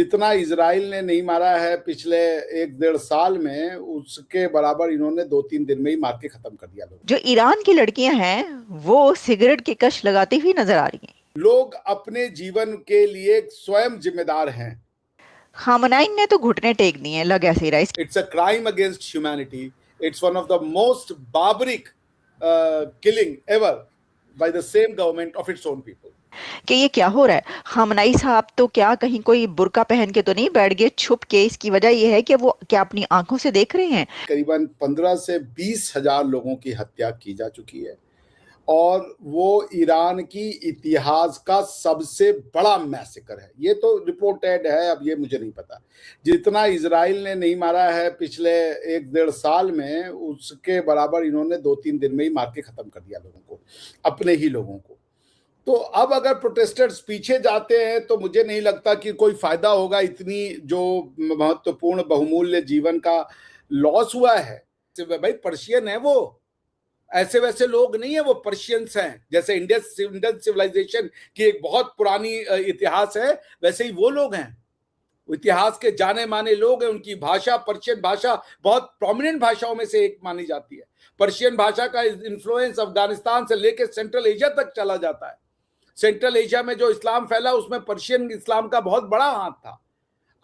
जितना इजराइल ने नहीं मारा है पिछले 1-1.5 साल में, उसके बराबर इन्होंने 2-3 दिन में ही मार के खत्म कर दिया लोग। जो ईरान की लड़कियां हैं वो सिगरेट की कश लगाती हुई नजर आ रही हैं। लोग अपने जीवन के लिए स्वयं जिम्मेदार हैं। खामनाई ने तो घुटने टेक दिए हैं, लग ऐसे ही रहा है। It's a crime against humanity. It's one of the most barbaric killing ever by the same government of its own people. कि ये क्या हो रहा है। खामनाई साहब तो क्या कहीं कोई बुर्का पहन के तो नहीं बैठ गए छुप के। इसकी वजह यह है कि वो क्या अपनी आंखों से देख रहे हैं। करीबन 15 से 20 हजार लोगों की हत्या की जा चुकी है और वो ईरान की इतिहास का सबसे बड़ा मैसेकर है। ये तो रिपोर्टेड है, अब ये मुझे नहीं पता। जितना इजराइल ने नहीं मारा है पिछले 1-1.5 साल में, उसके बराबर इन्होंने 2-3 दिन में ही मार के खत्म कर दिया लोगों को, अपने ही लोगों को। तो अब अगर प्रोटेस्टर्स पीछे जाते हैं तो मुझे नहीं लगता कि कोई फायदा होगा। इतनी जो महत्वपूर्ण बहुमूल्य जीवन का लॉस हुआ है, भाई पर्शियन है वो, ऐसे वैसे लोग नहीं है वो, पर्शियंस हैं। जैसे इंडियन सिविलाइजेशन की एक बहुत पुरानी इतिहास है, वैसे ही वो लोग हैं। इतिहास के जाने माने लोग हैं। उनकी भाषा, पर्शियन भाषा, बहुत प्रोमिनेंट भाषाओं में से एक मानी जाती है। पर्शियन भाषा का इन्फ्लुएंस अफगानिस्तान से लेकर सेंट्रल एशिया तक चला जाता है। सेंट्रल एशिया में जो इस्लाम फैला उसमें पर्शियन इस्लाम का बहुत बड़ा हाथ था।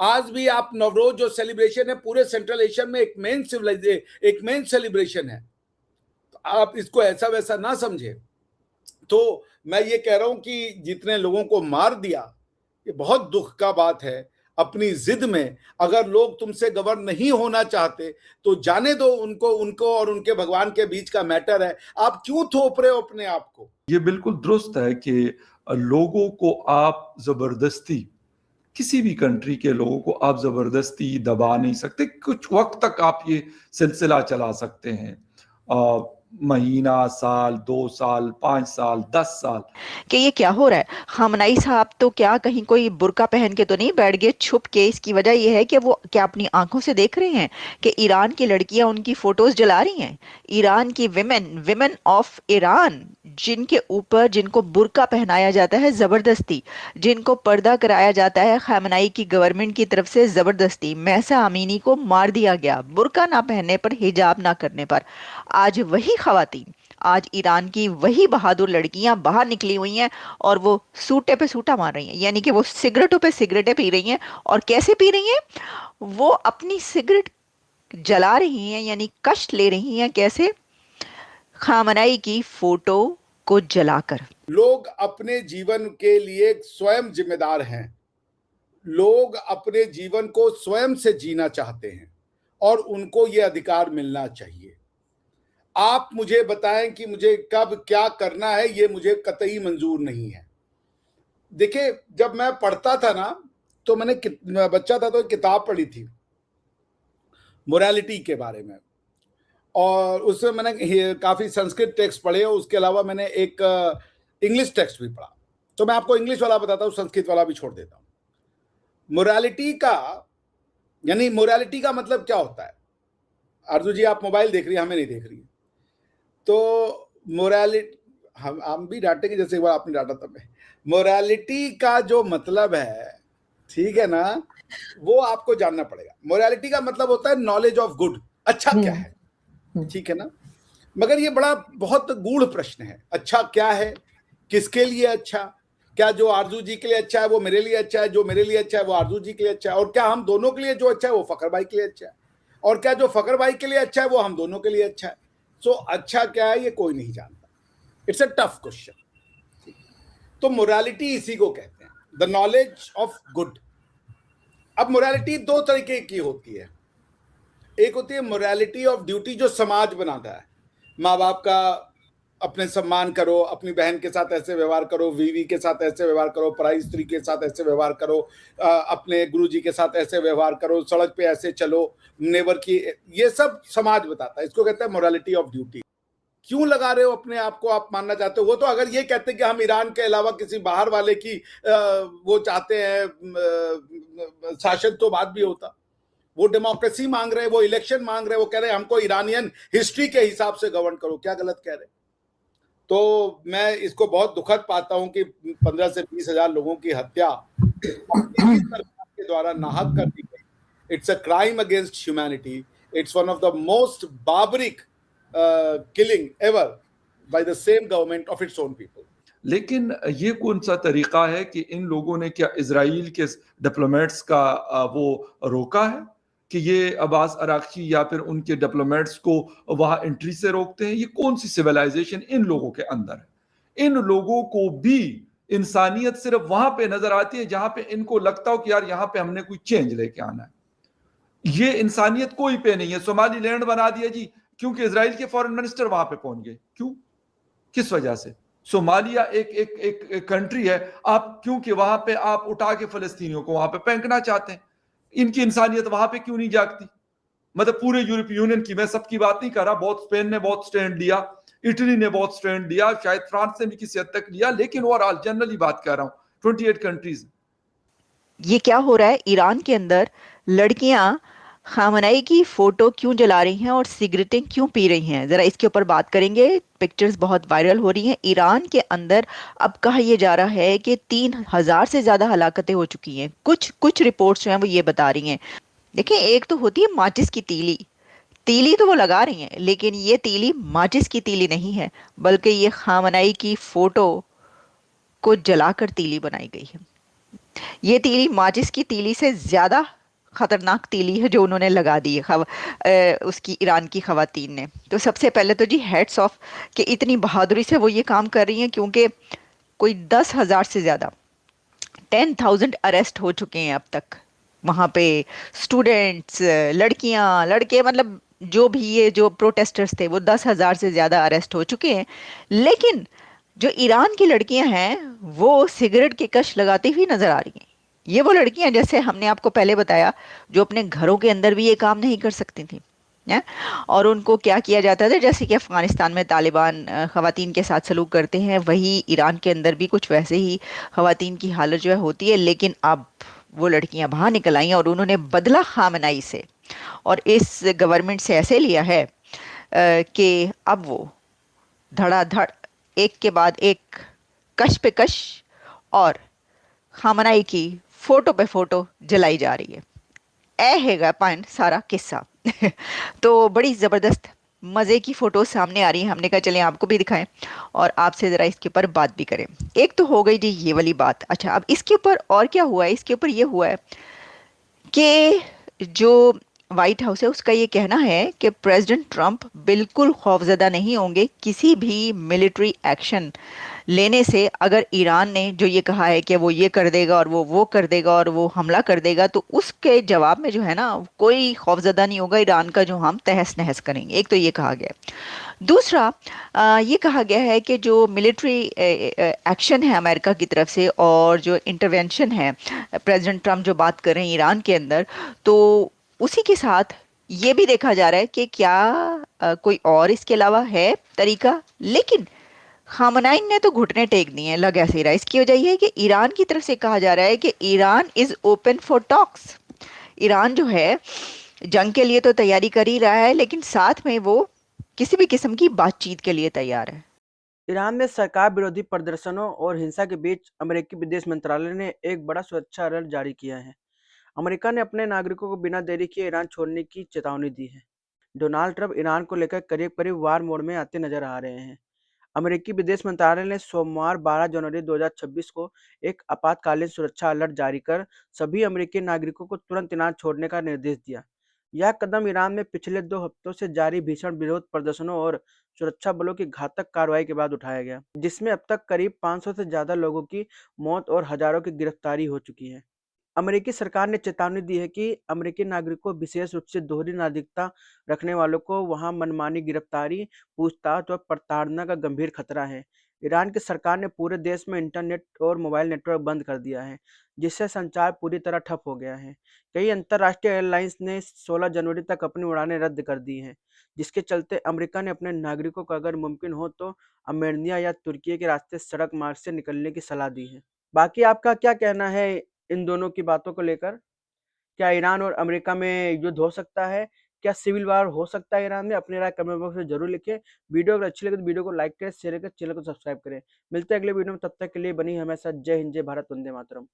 आज भी आप नवरोज जो सेलिब्रेशन है पूरे सेंट्रल एशिया में एक मेन सेलिब्रेशन है। तो आप इसको ऐसा वैसा ना समझे। तो मैं ये कह रहा हूं कि जितने लोगों को मार दिया, ये बहुत दुख का बात है। अपनी जिद में अगर लोग तुमसे गवर्न नहीं होना चाहते तो जाने दो उनको और उनके भगवान के बीच का मैटर है। आप क्यों थोप रहे हो अपने आप को। ये बिल्कुल दुरुस्त है कि लोगों को आप जबरदस्ती, किसी भी कंट्री के लोगों को आप जबरदस्ती दबा नहीं सकते। कुछ वक्त तक आप ये सिलसिला चला सकते हैं, महीना, साल, 2 साल, 5 साल, 10 साल। कि ये क्या हो रहा है। खामनाई साहब तो क्या कहीं कोई बुर्का पहन के तो नहीं बैठ गए छुप के। इसकी वजह यह है कि वो क्या अपनी आंखों से देख रहे हैं कि ईरान की लड़कियां उनकी फोटोज जला रही हैं। ईरान की विमेन ऑफ ईरान, जिनको बुर्का पहनाया जाता है जबरदस्ती, जिनको पर्दा कराया जाता है खामनाई की गवर्नमेंट की तरफ से जबरदस्ती। महसा अमीनी को मार दिया गया बुर्का ना पहनने पर, हिजाब ना करने पर। आज वही खवातीन, आज ईरान की वही बहादुर लड़कियां बाहर निकली हुई हैं और वो सूटे पे सूटा मार रही हैं, यानी कि वो सिगरेटों पे सिगरेटें पी रही हैं। और कैसे पी रही हैं? वो अपनी सिगरेट जला रही हैं, यानी कष्ट ले रही हैं। कैसे? खामनाई की फोटो को जलाकर। लोग अपने जीवन के लिए स्वयं जिम्मेदार हैं। लोग अपने जीवन को स्वयं से जीना चाहते हैं और उनको ये अधिकार मिलना चाहिए। आप मुझे बताएं कि मुझे कब क्या करना है, ये मुझे कतई मंजूर नहीं है। देखिए, जब मैं पढ़ता था ना, तो मैंने बच्चा था तो एक किताब पढ़ी थी मोरालिटी के बारे में, और उसमें मैंने काफी संस्कृत टेक्स्ट पढ़े और उसके अलावा मैंने एक इंग्लिश टेक्स्ट भी पढ़ा। तो मैं आपको इंग्लिश वाला बताता हूँ, संस्कृत वाला भी छोड़ देता हूँ। मोरालिटी का मतलब क्या होता है। अर्जु जी, आप मोबाइल देख रही है, हमें नहीं देख रही है, तो मोरालिटी हम भी डांटेंगे जैसे एक बार आपने डांटा था। मोरालिटी का जो मतलब है, ठीक है ना, वो आपको जानना पड़ेगा। मोरालिटी का मतलब होता है नॉलेज ऑफ गुड, अच्छा क्या है, ठीक है ना। मगर ये बहुत गूढ़ प्रश्न है। अच्छा क्या है, किसके लिए अच्छा? क्या जो आरजू जी के लिए अच्छा है वो मेरे लिए अच्छा है, जो मेरे लिए अच्छा है वो आरजू जी के लिए अच्छा है, और क्या हम दोनों के लिए जो अच्छा है वो फकर भाई के लिए अच्छा है, और क्या जो फकर भाई के लिए अच्छा है वो हम दोनों के लिए अच्छा है। सो अच्छा क्या है ये कोई नहीं जानता। It's a tough question. तो मोरालिटी इसी को कहते हैं, द नॉलेज ऑफ गुड। अब मोरालिटी 2 तरीके की होती है। एक होती है मोरालिटी ऑफ ड्यूटी, जो समाज बनाता है। माँ बाप का अपने सम्मान करो, अपनी बहन के साथ ऐसे व्यवहार करो, बीवी के साथ ऐसे व्यवहार करो, पराई स्त्री के साथ ऐसे व्यवहार करो, अपने गुरुजी के साथ ऐसे व्यवहार करो, सड़क पे ऐसे चलो, नेबर की, ये सब समाज बताता है। इसको कहते हैं मोरालिटी ऑफ ड्यूटी। क्यों लगा रहे हो अपने आप को, आप मानना चाहते हो? वो तो अगर ये कहते कि हम ईरान के अलावा किसी बाहर वाले की वो चाहते हैं शासन, तो बात भी होता। वो डेमोक्रेसी मांग रहे हैं, वो इलेक्शन मांग रहे हैं, वो कह रहे हैं हमको ईरानियन हिस्ट्री के हिसाब से गवर्न करो। क्या गलत कह रहे हैं? तो मैं इसको बहुत दुखद पाता हूं कि 15 से 20 हजार लोगों की हत्या सरकार के द्वारा नाहक कर दी गई। It's a crime against humanity, it's one of the most barbaric killing ever by the same government of its own people. लेकिन ये कौन सा तरीका है कि इन लोगों ने क्या इजराइल के डिप्लोमेट्स का वो रोका है कि ये अब्बास अराक्ची या फिर उनके डिप्लोमेट्स को वहां एंट्री से रोकते हैं? ये कौन सी सिविलाइजेशन इन लोगों के अंदर है? इन लोगों को भी इंसानियत सिर्फ वहां पे नजर आती है जहां पे इनको लगता हो कि यार यहां पे हमने कोई चेंज लेके आना है। ये इंसानियत कोई पे नहीं है। सोमाली लैंड बना दिया जी क्योंकि इजराइल के फॉरेन मिनिस्टर वहां पे पहुंच गए। क्यों, किस वजह से? सोमालिया एक एक एक, एक कंट्री है, आप क्योंकि वहां पे आप उठा के फलस्तीनियों को वहां पे फेंकना चाहते हैं। इनकी इंसानियत वहां पे क्यों नहीं जागती? मतलब पूरे यूरोपीय यूनियन की, मैं सबकी बात नहीं कर रहा, बहुत स्पेन ने बहुत स्टैंड लिया, इटली ने बहुत स्टैंड लिया, शायद फ्रांस ने भी किसी हद तक लिया, लेकिन ओवरऑल जनरली बात कर रहा हूं 28 कंट्रीज। ये क्या हो रहा है ईरान के अंदर? लड़कियां खामनाई की फोटो क्यों जला रही हैं और सिगरेटें क्यों पी रही हैं, जरा इसके ऊपर बात करेंगे। पिक्चर्स बहुत वायरल हो रही हैं ईरान के अंदर। अब कहा यह जा रहा है कि 3,000 से ज्यादा हलाकतें हो चुकी हैं। कुछ कुछ रिपोर्ट्स जो हैं वो ये बता रही हैं। देखिए, एक तो होती है माचिस की तीली, तीली तो वो लगा रही हैं, लेकिन ये तीली माचिस की तीली नहीं है, बल्कि ये खामनाई की फोटो को जलाकर तीली बनाई गई है। ये तीली माचिस की तीली से ज्यादा खतरनाक तीली है जो उन्होंने लगा दी है उसकी ईरान की खवातीन ने। तो सबसे पहले तो जी हेड्स ऑफ कि इतनी बहादुरी से वो ये काम कर रही हैं, क्योंकि कोई 10,000 से ज्यादा 10,000 अरेस्ट हो चुके हैं अब तक वहां पे। स्टूडेंट्स, लड़कियां, लड़के, मतलब जो भी ये जो प्रोटेस्टर्स थे वो 10,000 से ज्यादा अरेस्ट हो चुके हैं। लेकिन जो ईरान की लड़कियां हैं वो सिगरेट की कश लगाती हुई नजर आ रही हैं। ये वो लड़कियां, जैसे हमने आपको पहले बताया, जो अपने घरों के अंदर भी ये काम नहीं कर सकती थी, हैं? और उनको क्या किया जाता था, जैसे कि अफगानिस्तान में तालिबान खवातीन के साथ सलूक करते हैं, वही ईरान के अंदर भी कुछ वैसे ही खवातीन की हालत जो है होती है। लेकिन अब वो लड़कियां बाहर निकल आई हैं और उन्होंने बदला खामनाई से और इस गवर्नमेंट से ऐसे लिया है कि अब वो धड़ाधड़ एक के बाद एक, कश पे कश, और खामनाई की फोटो पे फोटो जलाई जा रही है। ए हैगा पान सारा किस्सा। तो बड़ी ज़बरदस्त मज़े की फ़ोटोज़ सामने आ रही हैं। हमने कहा चलें आपको भी दिखाएं और आपसे ज़रा इसके ऊपर बात भी करें। एक तो हो गई जी ये वाली बात। अच्छा, अब इसके ऊपर और क्या हुआ है? इसके ऊपर ये हुआ है कि जो वाइट हाउस है उसका ये कहना है कि प्रेसिडेंट ट्रंप बिल्कुल खौफजदा नहीं होंगे किसी भी मिलिट्री एक्शन लेने से। अगर ईरान ने जो ये कहा है कि वो ये कर देगा और वो कर देगा और वो हमला कर देगा, तो उसके जवाब में जो है ना कोई खौफजदा नहीं होगा ईरान का, जो हम तहस नहस करेंगे। एक तो ये कहा गया है। दूसरा, ये कहा गया है कि जो मिलिट्री एक्शन है अमेरिका की तरफ से और जो इंटरवेंशन है प्रेसिडेंट ट्रंप जो बात कर रहे हैं ईरान के अंदर, तो उसी के साथ ये भी देखा जा रहा है कि क्या कोई और इसके अलावा है तरीका। लेकिन खामनाई ने तो घुटने टेक दिए हैं, लग ऐसे ही रहा है। इसकी वजह यह है कि ईरान की तरफ से कहा जा रहा है कि Iran is open for talks. Iran जो है जंग के लिए तो तैयारी कर ही रहा है, लेकिन साथ में वो किसी भी किस्म की बातचीत के लिए तैयार है। ईरान में सरकार विरोधी प्रदर्शनों और हिंसा के बीच अमेरिकी विदेश मंत्रालय ने एक बड़ा सुरक्षा अलर्ट जारी किया है। अमेरिका ने अपने नागरिकों को बिना देरी किए ईरान छोड़ने की चेतावनी दी है। डोनाल्ड ट्रंप ईरान को लेकर करीब करीब वार मोड में आते नजर आ रहे हैं। अमेरिकी विदेश मंत्रालय ने सोमवार 12 जनवरी 2026 को एक आपातकालीन सुरक्षा अलर्ट जारी कर सभी अमेरिकी नागरिकों को तुरंत ईरान छोड़ने का निर्देश दिया। यह कदम ईरान में पिछले 2 हफ्तों से जारी भीषण विरोध प्रदर्शनों और सुरक्षा बलों की घातक कार्रवाई के बाद उठाया गया, जिसमें अब तक करीब 500 से ज्यादा लोगों की मौत और हजारों की गिरफ्तारी हो चुकी है। अमेरिकी सरकार ने चेतावनी दी है कि अमेरिकी नागरिकों, विशेष रूप से दोहरी नागरिकता रखने वालों को वहां मनमानी गिरफ्तारी, पूछताछ और प्रताड़ना का गंभीर खतरा है। ईरान की सरकार ने पूरे देश में इंटरनेट और मोबाइल नेटवर्क बंद कर दिया है, जिससे संचार पूरी तरह ठप हो गया है। कई अंतर्राष्ट्रीय एयरलाइंस ने 16 जनवरी तक अपनी उड़ानें रद्द कर दी हैं, जिसके चलते अमेरिका ने अपने नागरिकों को अगर मुमकिन हो तो अर्मेनिया या तुर्की के रास्ते सड़क मार्ग से निकलने की सलाह दी है। बाकी आपका क्या कहना है इन दोनों की बातों को लेकर? क्या ईरान और अमेरिका में युद्ध हो सकता है? क्या सिविल वार हो सकता है ईरान में? अपनी राय कमेंट बॉक्स में जरूर लिखें। वीडियो अगर अच्छी लगे तो वीडियो को लाइक करें, शेयर करें, चैनल को सब्सक्राइब करें। मिलते हैं अगले वीडियो में, तब तक के लिए बनी हमेशा। जय हिंद, जय भारत, वंदे मातरम।